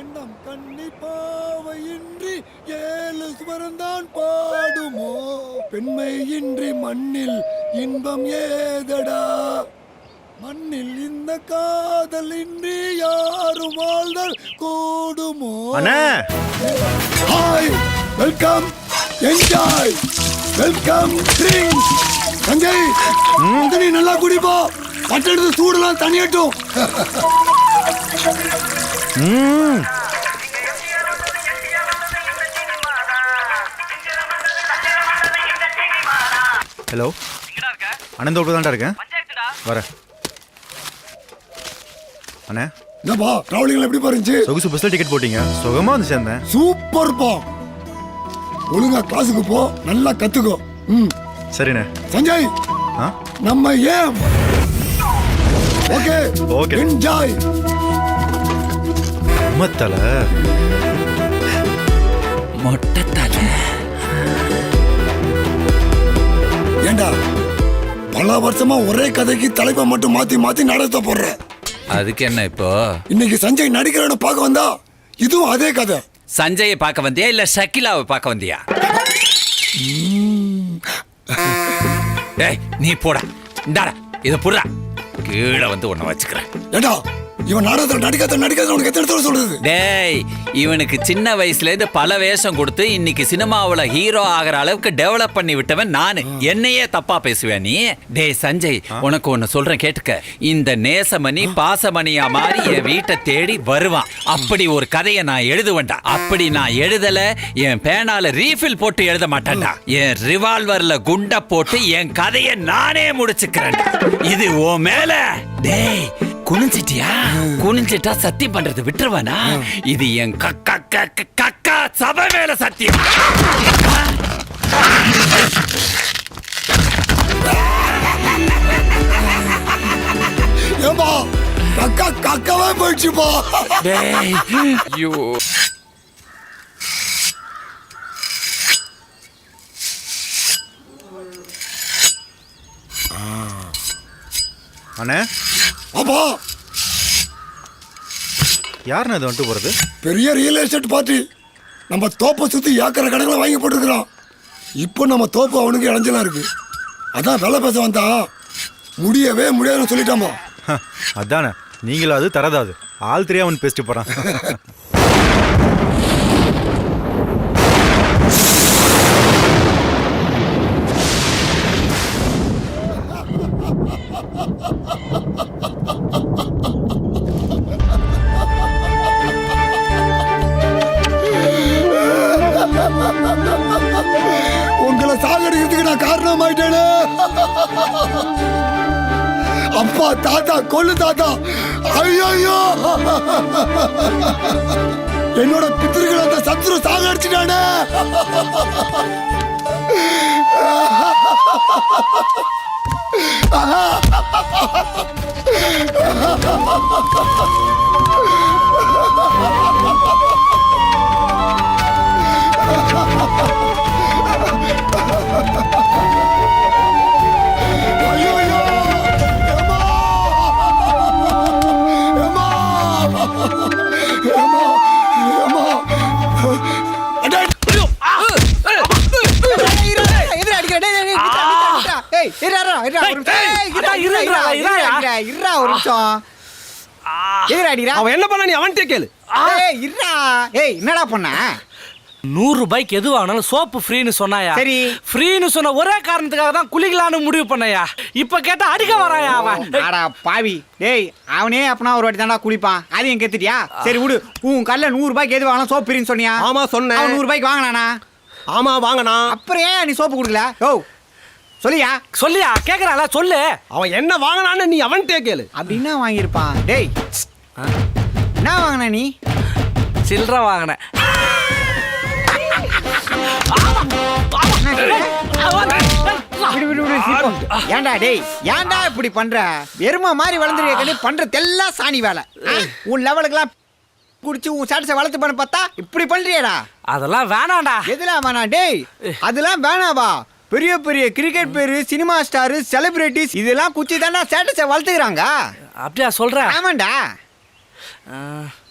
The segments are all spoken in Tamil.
எண்ணம் கண்ணிப்பாவையின்றி 7 சுவரந்தான் பாடுமோ பெண்மையின்றி மண்ணில் இன்பம் ஏதடா மண்ணில் இந்த காதல் இன்றி யாரும் வாழ்தல் கூடுமோ hi welcome enjoy welcome drinks Sanjay நீ நல்லா குடிப்போ பட்டெடுத்து சூடெல்லாம் தனியட்டும் ஹலோ அனந்தோப்பு தான்டா இருக்கேன் வரேன் அண்ணே என்னப்பா டிராவலிங்ல எப்படி போறீங்க சொகுசு பஸ்ல டிக்கெட் போட்டீங்க சுகமா வந்து சேர்ந்தேன் சூப்பர்ப்பா ஒழுங்கா கிளாஸுக்கு போ நல்லா கத்துக்கோ சரிண்ணே சஞ்சய் நம்ம ஏம் ஓகே ஓகே என்ஜாய் மத்தல மொட்டத்தல ஏண்டா பல வருஷமா ஒரே கதைக்கு தலைப்பை மட்டும் மாத்தி மாத்தி நாடகத்தை போடுற அதுக்கு என்ன இப்போ இன்னைக்கு சஞ்சய் நடிக்கிறவனை பார்க்க வந்தா இதுவும் அதே கதை சஞ்சயை பார்க்க வந்தியா இல்ல ஷக்கிலாவை பார்க்க வந்தியா டேய் நீ போடா இந்தாடா இத புடுடா கீழே வந்து உன்னை வச்சுக்கிறேன் ஏண்டா இவன் நாடகத்தில் நடிக்காத உனக்கு எத்தனை தடவை சொல்றது டேய் இவனுக்கு சின்ன வயசுல இருந்து பல வேஷம் கொடுத்து இன்னைக்கு சினிமாவுல ஹீரோ ஆகிற அளவுக்கு டெவலப் பண்ணி விட்டவன் நானு என்னையே தப்பா பேசுவேன் நீ டேய் சஞ்சய் உனக்கு ஒன்னு சொல்றேன் கேட்டுக்க இந்த நேசமணி பாசமணியா மாதிரி என் வீட்டை தேடி வருவான் அப்படி ஒரு கதையை நான் எழுதுவேன்டா அப்படி நான் எழுதல என் பேனால ரீஃபில் போட்டு எழுத மாட்டேன்டா என் ரிவால்வர்ல குண்ட போட்டு என் கதையை நானே முடிச்சுக்கிறேன் இது ஓ மேல டேய் குனிஞ்சிட்டியா குனிஞ்சிட்டா சத்தியம் பண்றது விட்டுருவானா இது என் கக்கா சபை மேல சத்தியம் ஏம்பா கக்கா கக்காவே போயிடுச்சுப்பா ஐயோ அண்ணே அப்பா யாருண்ணே இது வந்துட்டு போறது பெரிய ரியல் எஸ்டேட் பார்ட்டி நம்ம தோப்பை சுத்தி ஏக்கரை கணக்கில் வாங்கி போட்டுருக்கிறோம் இப்போ நம்ம தோப்பு அவனுக்கு இளைஞ்சலாம் இருக்கு அதான் வெலை பேச வந்தா முடியவே முடியாதுன்னு சொல்லிட்டாமா அதானே நீங்களும் அது தரதாது ஆள் தெரியாம அவன் பேசிட்டு போறான் உங்களை சாகடிக்கிறதுக்கு நான் காரணம் ஆயிட்டேனே அப்பா தாத்தா கொல்லு தாத்தா ஐயோ என்னோட பித்திருக்கள் அந்த சத்துரு சாகடிச்சிட்டானே அவன் என்ன பண்ண நீ அவன்கிட்ட கேளு. என்னடா பண்ண 100 ரூபாய்க்கு எது வாங்கினாலும் சோப்பு ஃப்ரீன்னு சொன்னாயா? சரி ஃப்ரீன்னு சொன்ன ஒரே காரணத்துக்காக தான் குளிக்கலான்னு முடிவு பண்ணயா. இப்ப கேட்டா அடிக்க வராயா அவன். அடா பாவி டேய் அவனே அப்பனா ஒரு வாட்டி தான்டா குளிப்பான் அதையும் கெத்துட்டியா? சரி விடு உன் கல்ல 100 ரூபாய்க்கு எது வாங்கலாம் சோப்பு ஃப்ரீன்னு சொன்னியா? ஆமா சொன்னேன். 100 ரூபாய்க்கு வாங்கினானா? ஆமா வாங்கினா. அப்புறம் ஏன் நீ சோப்பு கொடுக்கல? ஓ சொல்லியா கேக்குறால சொல்லு. அவன் என்ன வாங்கினான்னு நீ அவன்கிட்ட கேளு. அப்படின்னா வாங்கியிருப்பான். டேய் என்ன வாங்கின நீ? சில்லற வாங்கினேன். ஏன்டா டேய் ஏன்டா இப்படி பண்ற? எருமை மாதிரி வளர்ந்துருக்க பண்றதெல்லாம் சாணி வேலை. உன் லெவலுக்குலாம் குடிச்சு உன் ஸ்டேட்டஸை வளர்த்து பண்ண பார்த்தா இப்படி பண்றியடா? அதெல்லாம் வேணாம்டா. எதுலாம் வேணாம் டேய்? அதெல்லாம் வேணாவா? பெரிய பெரிய கிரிக்கெட் பேரு சினிமா ஸ்டார் செலிபிரிட்டிஸ் இதெல்லாம் குச்சி தானே ஸ்டேட்டஸை வளர்த்துக்கிறாங்க. அப்படியா சொல்ற? ஆமாண்டா.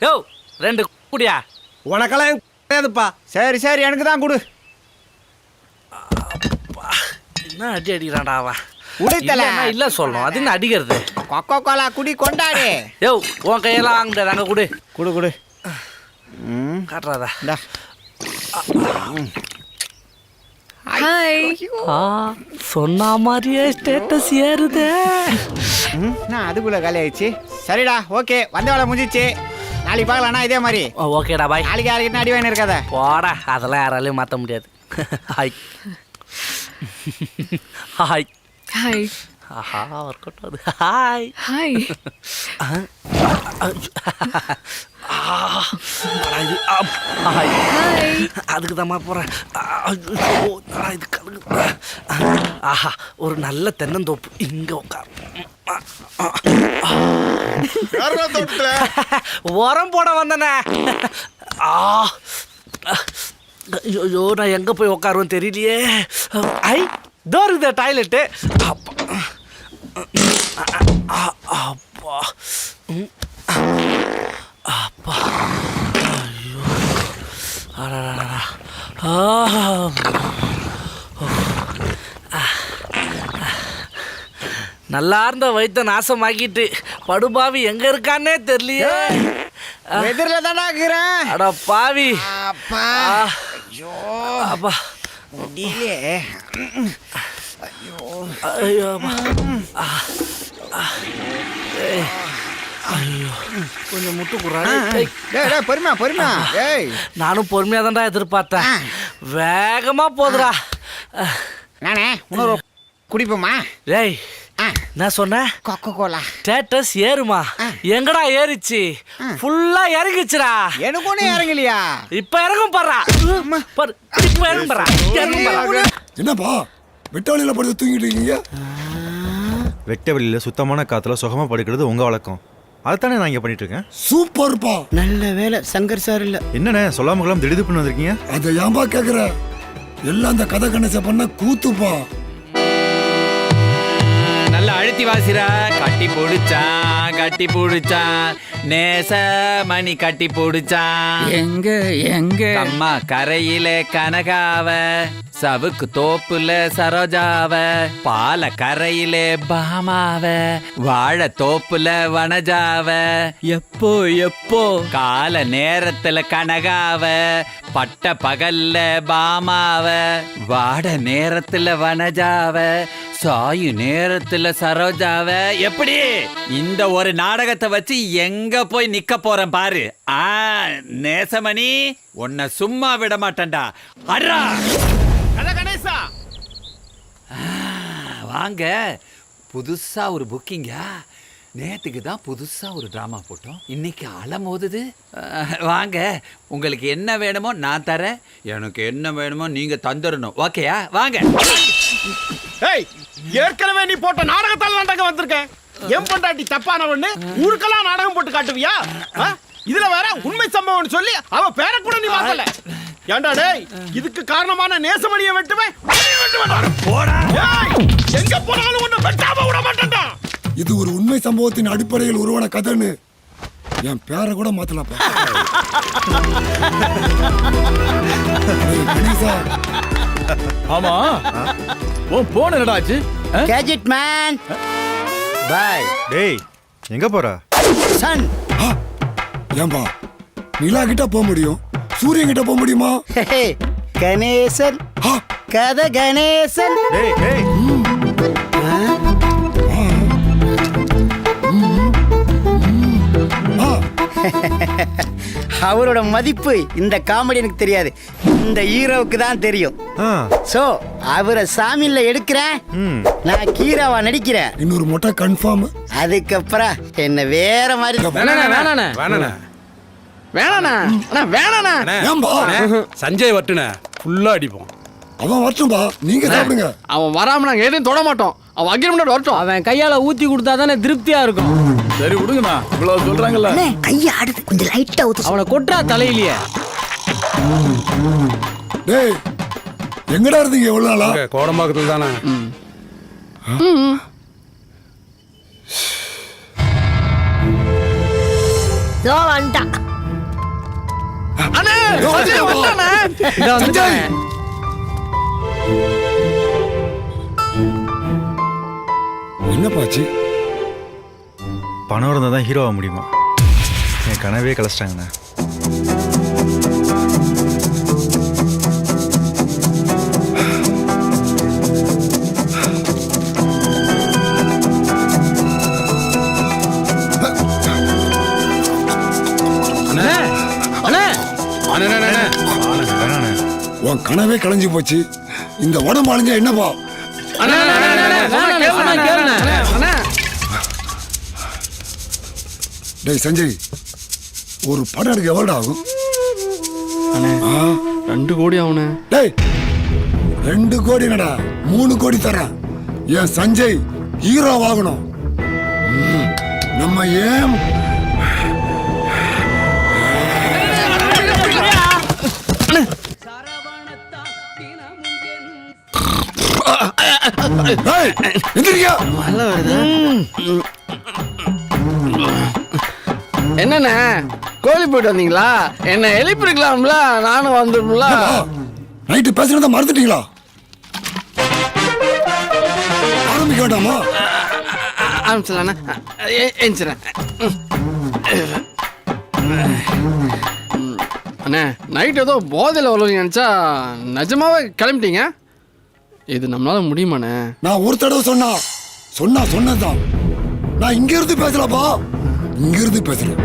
யோ 2 குடியா. உனக்கெல்லாம் கிடையாதுப்பா. சரி சரி எனக்கு தான் கொடு. என்ன அடி அடிக்கிறான்டா அவன். உடைத்தல இல்ல சொல்லணும், அது என்ன அடிக்கிறது. கொக்கோ கோலா குடி கொண்டாடு. யோ உன் கையெல்லாம் வாங்கிட்டு அங்கே கொடு. குடு குடு. காட்டுறாதா. இந்தா. ஹாய். சொன்ன மாதிரியே ஸ்டேட்டஸ் ஏறுதே. நான் அதுக்குள்ள காலி ஆயிடுச்சு. சரிடா ஓகே, வந்த வேலை முடிஞ்சிச்சு. நாளைக்கு பார்க்கலாம்ண்ணா இதே மாதிரி. ஓகேடா பாய். நாளைக்கு யாருக்கிட்ட அடி வாங்கி இருக்காத. போடா, அதெல்லாம் யாராலையும் மாற்ற முடியாது. Hi hi. ஹாய். ஆஹா ஒர்க் அவுட் ஆகுது. Hi hi. ஹாய். ஹாய். அதுக்கு தான் போகிறேன். இது கலகு. ஆஹா ஒரு நல்ல தென்னந்தோப்பு, இங்கே உட்கார். உரம் போட வந்தனே. ஐயோ நான் எங்கே போய் உட்காருவேன் தெரியலையே. ஐ டோர் இருக்குது டாய்லெட்டு. அப்பா அப்பா அப்பா ஐயோ அடடா. நல்லா இருந்த வயிற்ற நாசமாக்கிட்டு படுபாவி எங்க இருக்கான்னே தெரியலையே. எதிரில் தானே இருக்கிறேன். அட பாவி. அப்பா ஐயோ அப்பா முடியலையே. ஐயோ ஐயோ கொஞ்சம் முட்டு குறாரு. பொறுமையா பொறுமையா. ஏய் நானும் பொறுமையா தான்டா எதிர்பார்த்தேன். வேகமா போதுடா. நானே இன்னொரு குடிப்போமா? ஏய் நான் சொன்னேன் கொக்கோ கோலா ஸ்டேட்டஸ் ஏறுமா? எங்கடா ஏறிச்சு? ஃபுல்லா இறங்கிச்சுடா. எனக்கு ஒன்றும் இறங்கலையா? இப்ப இறங்கும் பாரு. இப்ப இறங்கும் பாரு. என்னப்பா வெட்டாளியில படுத்து தூங்கிட்டு இருக்கீங்க? வெட்ட வெளியில் சுத்தமான காற்றுல சுகமாக படுக்கிறது உங்கள் வழக்கம். அதைத்தானே நான் இங்கே பண்ணிட்டு இருக்கேன். சூப்பர்ப்பா. நல்ல வேலை சங்கர் சார் இல்ல. என்னண்ணே சொல்லாம கொள்ளாம திடீர்னு வந்திருக்கீங்க? அதை ஏன்பா கேட்குற? எல்லாம் அந்த கதை கணேச பண்ண கூத்துப்பா. நல்ல அழுத்தி வாசிரா. கட்டி போடுச்சான் கட்டி போடுச்சான் நேச மணி கட்டி போடுச்சான். எங்க எங்க அம்மா கரையில கனகாவ, சவுக்கு தோப்புல சரோஜாவ, பால கரையில பாமாவ, வாழை தோப்புல வனஜாவ, எப்போ எப்போ கால நேரத்துல கனகாவ, பட்ட பகல்ல பாமாவ, வாட நேரத்துல வனஜாவ, சாயு நேரத்துல சரோஜாவ. எப்படி இந்த ஒரு நாடகத்தை வச்சு எங்க போய் நிக்க போறேன் பாரு. நேசமணி உன்னை சும்மா விட மாட்டேன்டா. அட்ரா கணேசா வாங்க. புதுசா ஒரு புக்கிங்கா? நேற்றுக்கு தான் புதுசா ஒரு டிராமா போட்டோம், இன்னைக்கு அலமோதுது. வாங்க, உங்களுக்கு என்ன வேணுமோ நான் தரேன், எனக்கு என்ன வேணுமோ நீங்க தந்துடணும். ஓகேயா? வாங்க. ஏய் ஏற்கனவே நீ போட்ட நாடகத்தால நாடகம் வந்திருக்கேன். என் பொண்டாட்டி தப்பானவன்னு ஊருக்கெல்லாம் நாடகம் போட்டு காட்டுவியா? இதுல வேற உண்மை சம்பவம் சொல்லி அவ பேரை கூட நீ மாத்தல. ஏண்டா டேய், இதுக்கு காரணமான நேசமணியை வெட்டுவேன். போடா. எங்க போனாலும் ஒண்ணு வெட்டாம விட மாட்டேன்டா. இது ஒரு உண்மை சம்பவத்தின் அடிப்படையில் உருவான கதைன்னு என் பேரை கூட மாத்தலாப்பா. கணேசா, ஆமா உன் போன் என்னடா ஆச்சு? கேஜெட் மேன் பாய் டேய் எங்கே போற? சன். ஏன்பா நிலா கிட்ட போக முடியும், சூரியன் கிட்ட போக முடியுமா? கணேசன் கதை கணேசன். டேய் டேய் அவரோட மதிப்பு இந்த காமெடி எனக்கு தெரியாது, இந்த ஹீரோவுக்கு தான் தெரியும். சோ அவரை சாமியில எடுக்கிறேன், நான் கீராவா நடிக்கிறேன். இன்னொரு மொட்டை கன்ஃபார்ம். அதுக்கப்புறம் என்ன வேற மாதிரி. சஞ்சய் வட்டுன ஃபுல்லா அடிப்போம். அவன் வரட்டும்பா, நீங்க சாப்பிடுங்க. அவன் வராம நாங்க எதையும் தொட மாட்டோம். அவன் அக்ரிமெண்ட் வரட்டும். அவன் கையால ஊத்தி கொடுத்தா தானே திருப்தியா இருக்கும். சரி விடுங்கண்ணா, இவ்வளவு சொல்றாங்கல்ல. கையை அடுத்து கொஞ்சம் லைட்டா ஊத்து. அவனை கொட்டா தலையிலேயே. டேய் எங்கடா இருந்தீங்க எவ்வளவு நாளா? கோடம்பாக்கத்துல தானே. அண்ணே யோ, சஞ்சய் வா. வந்துட்டானே. சஞ்சய் என்னப்பாச்சு? பணம் இருந்தால் தான் ஹீரோ ஆக முடியுமா? என் கனவே கலைச்சிட்டாங்கண்ணே. வேணாண்ணே. உன் கனவே கலைஞ்சு போச்சு. இந்த உடம்பு அழிஞ்சா என்னப்பா? டேய் சஞ்சய், ஒரு படம் எடுக்க எவ்வளோ ஆகும்? 2 கோடி ஆகுண்ணே. டேய் 2 கோடி என்னடா, 3 கோடி தரேன். என் சஞ்சய் ஹீரோ ஆகணும். நம்ம ஏன் ஏய், எந்திரிங்க. என்னண்ணே கோழி போயிட்டு வந்தீங்களா? என்ன எழுப்பிருக்கலாம்ல, நானும் வந்துடும்ல. நைட்டு பேசுறத மறந்துட்டீங்களா? ஆரம்பிக்க வேண்டாமா? ஆரம்பிச்சலாண்ணே. எஞ்சிறேன். அண்ணே நைட் ஏதோ போதையில் வருவீங்க நினச்சா நிஜமாவே கிளம்பிட்டீங்க. இது நம்மளால முடியுமாண்ணே? நான் ஒரு தடவை சொன்னதுதான். நான் இங்க இருந்து பேசலப்பா, இங்க இருந்து பேசுறேன்.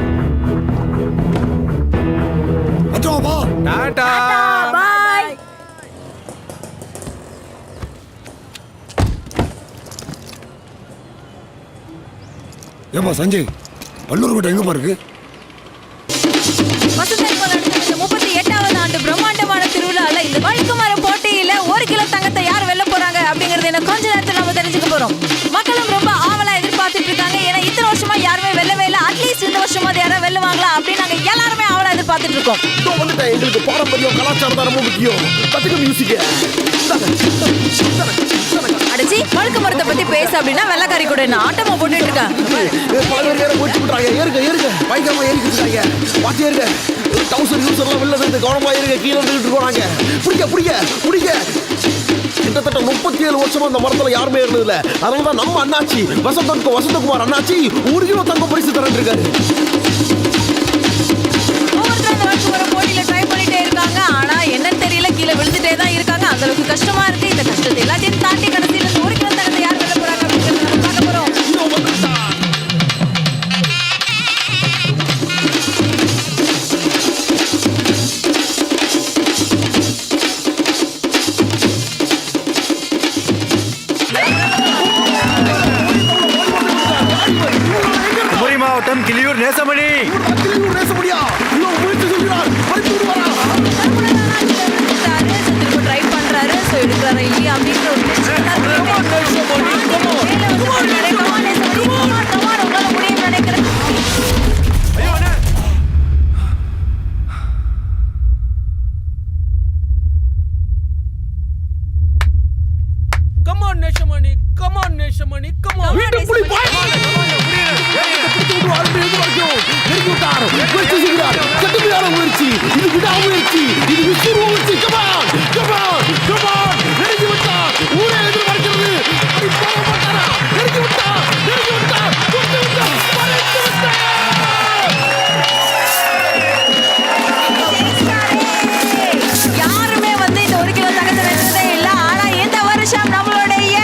அச்சோப்பா, டாடா. ஏப்பா சஞ்சய், பல்லூர் கோட்டை எங்க பாருக்கு? வசந்தன் 38வது ஆண்டு பிரம்மாண்டமான திருவிழால இந்த வழுக்குமரம் போட்டியில 1 கிலோ தங்கத்தை யார் வெல்ல போறாங்க அப்படிங்கறது என்ன கொஞ்ச நேரத்துல நம்ம தெரிஞ்சுக்க போறோம். மக்களும் ரொம்ப ஆவலா எதிர்பார்த்துட்டு இருக்காங்க. ஏன்னா இத்தனை வருஷமா யாருமே வெல்லவே இல்லை. அட்லீஸ்ட் இந்த வருஷமா யாராவது வெல்லுவாங்களா அப்படின்னு நாங்க எல்லாருமே ஆவலா எதிர்பார்த்துட்டு இருக்கோம். வந்துட்டேன். எங்களுக்கு பாரம்பரியம் கலாச்சாரம் தான் ரொம்ப முக்கியம். கத்துக்க மியூசிக். அடிச்சி வழுக்கு மரத்தை பத்தி பேச அப்படின்னா வெள்ளக்காரி கூட என்ன ஆட்டமா போட்டுட்டு இருக்காங்க. பல பேர் ஏற போயிட்டு விட்டுறாங்க. ஏறுங்க பயங்கரமா ஏறிக்கிட்டாங்க. பாத்து ஏறுங்க. டவுசர் யூசர்லாம் வெளில இருந்து கவனமா ஏறுங்க. கீழே இருந்துட்டு போறாங்க. பிடிக்க கிட்டத்தட்ட 37 வருஷமா அந்த மரத்துல யாருமே இருந்தது இல்ல. அதனாலதான் நம்ம அண்ணாச்சி வசந்தகுமார் அண்ணாச்சி 1 கிலோ தங்கம் பரிசு தரேன் இருக்காரு. ஒவ்வொருத்தரும் அந்த வழுக்கு மரம் போட்டியில ட்ரை பண்ணிட்டே இருக்காங்க. ஆனா என்னன்னு தெரியல, கீழே விழுந்துட்டே தான் இருக்காங்க. அந்த அளவுக்கு கஷ்டமா இருக்கு. இந்த கஷ்டத்தை எல்லாத்தையும் தாண்டி கடைசியில இந்த 1 கிலோ தங்கத்தை யார் வெல்ல போறாங்க அப்படிங்கறத நம்ம பார்க்க போறோம். குமரி மாவட்டம் கிளியூர் நேசமணி. ட்ரை பண்றாரு. சோ எடுக்கறாரா இல்லையா அப்படிங்கிற ஒரு டென்ஷன் உங்களால முடியும்னு நினைக்கிறேன். Come on, Neshamani. Come on, Neshamani. Come on. வீட்டு புலி பாய். கடுமையான முயற்சி. இது விடாமுயற்சி. இது விஸ்வரூப முயற்சி. Come on. நெருங்கி விட்டார். ஊரே எதிர்பார்க்கிறது. அப்படி போக மாட்டாரா? நெருங்கி விட்டார். யாருமே வந்து இந்த 1 கிலோ தங்கத்தை வென்றதே இல்ல. ஆனா இந்த வருஷம் நம்மளுடைய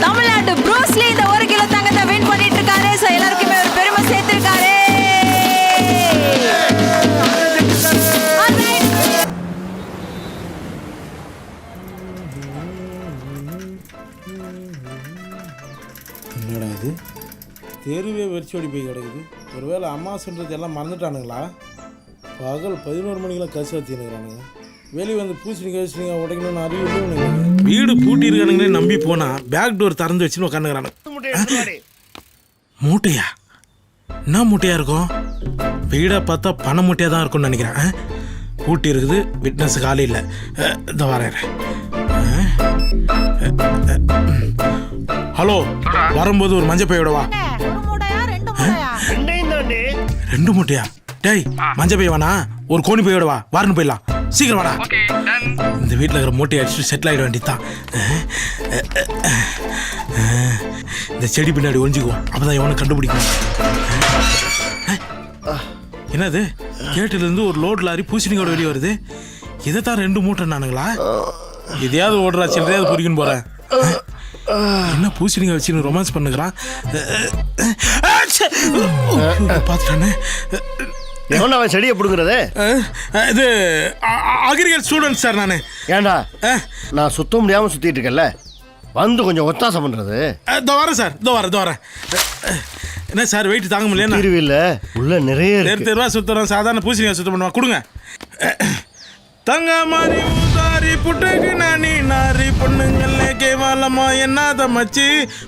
தமிழ்நாடு ப்ரூஸ்லி இந்த 1 கிலோ தங்கத்தை வின் பண்ணிட்டு இருக்காரு. சோ எல்லாருக்குமே ஒரு பெருமை சேர்த்திருக்காரு. என்னடா இது, தெருவே வெறிச்சோடி போய் கிடக்குது. ஒருவேளை அம்மா சொல்றது எல்லாம் மறந்துட்டானுங்களா? பகல் 11 மணிக்கெல்லாம் கசு வச்சுக்கிறானுங்க. வெளியே வந்து பூசணிங்க உடைக்கணும்னு அறிவு. வீடு பூட்டி இருக்கானுங்களே நம்பி போனா பேக் டோர் திறந்து வச்சுன்னு உட்காந்துக்கிறானு. மூட்டையா? என்ன மூட்டையா இருக்கும்? வீடை பார்த்தா பண மூட்டையா தான் இருக்கும்னு நினைக்கிறேன். பூட்டி இருக்குது, விட்னஸ் காலி இல்லை. இந்த வரேன். ஹலோ, வரும்போது ஒரு மஞ்சள் பையோட வா. 1 மூட்டையா 2 மூட்டையா? 2 மூட்டையா? டேய் மஞ்ச பைய வேணா ஒரு கோணி பையோட வா வாரன்னு போயிடலாம் சீக்கிரம் வாடா இந்த வீட்டில் இருக்கிற மூட்டையை அடிச்சுட்டு செட்டில் ஆகிட வேண்டியதான் இந்த செடி பின்னாடி ஒழிஞ்சுக்குவோம் அப்பதான் எவனை கண்டுபிடிக்கும் என்னது கேட்டுலேருந்து ஒரு லோட் லாரி பூசணிக்கோட வெளியே வருது இதைத்தான் 2 மூட்டை நானுங்களா எதையாவது ஓடுறா சில்லறையாவது பொறிக்கணும் போறேன் என்ன பூசணிங்க வச்சு ரொமான்ஸ் பண்ணுகிறான் பார்த்துட்டானே எவன் அவன் செடியை பிடுங்குறது இது அக்ரிகல்ச்சர் ஸ்டூடெண்ட் சார் நான் ஏண்டா நான் சுத்த முடியாமல் சுற்றிட்டு இருக்கேன்ல வந்து கொஞ்சம் ஒத்தாசம் பண்ணுறது இதோ வரேன் சார் இதோ வரேன் என்ன சார் வெயிட் தாங்க முடியல திருவில்ல உள்ள நிறைய ரூபா சுற்றுறோம் சாதாரண பூசணிக்காய் சுத்தம் பண்ணுவா கொடுங்க தங்க மாதிரி ஊதாரி புட்டுக்கு நானி நாரி பொண்ணுங்கள கேவலமா என்னாத மச்சி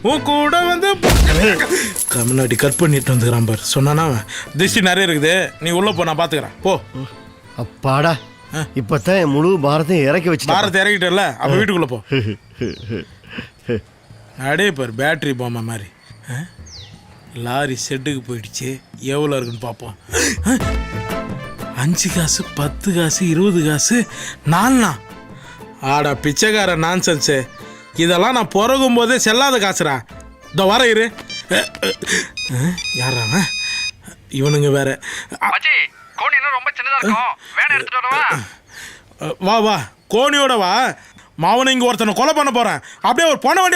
உன் கூட வந்து தமிழ்நாட்டி கட் பண்ணிட்டு வந்துக்கிறான் பார் சொன்னானா திருஷ்டி நிறைய இருக்குது நீ உள்ள போ நான் பாத்துக்கிறேன் போ அப்பாடா இப்பதான் என் முழு பாரத்தையும் இறக்கி வச்சு பாரத்தை இறக்கிட்டல அப்ப வீட்டுக்குள்ள போ அடே பார் பேட்டரி பாம்பா மாதிரி லாரி செட்டுக்கு போயிடுச்சு எவ்வளோ இருக்குன்னு பார்ப்போம் 5 காசு 10 காசு 20 காசு 4 ஆடா பிச்சைக்கார நான்சென்ஸு இதெல்லாம் நான் பிறகும் போதே செல்லாத காசுடா இதோ வர இரு யாரா இவனுங்க வேற வா கோணியோட வா மாவனை இங்கே ஒருத்தனை கொலை பண்ண போகிறேன் அப்படியே ஒரு பொண்ணை வண்டி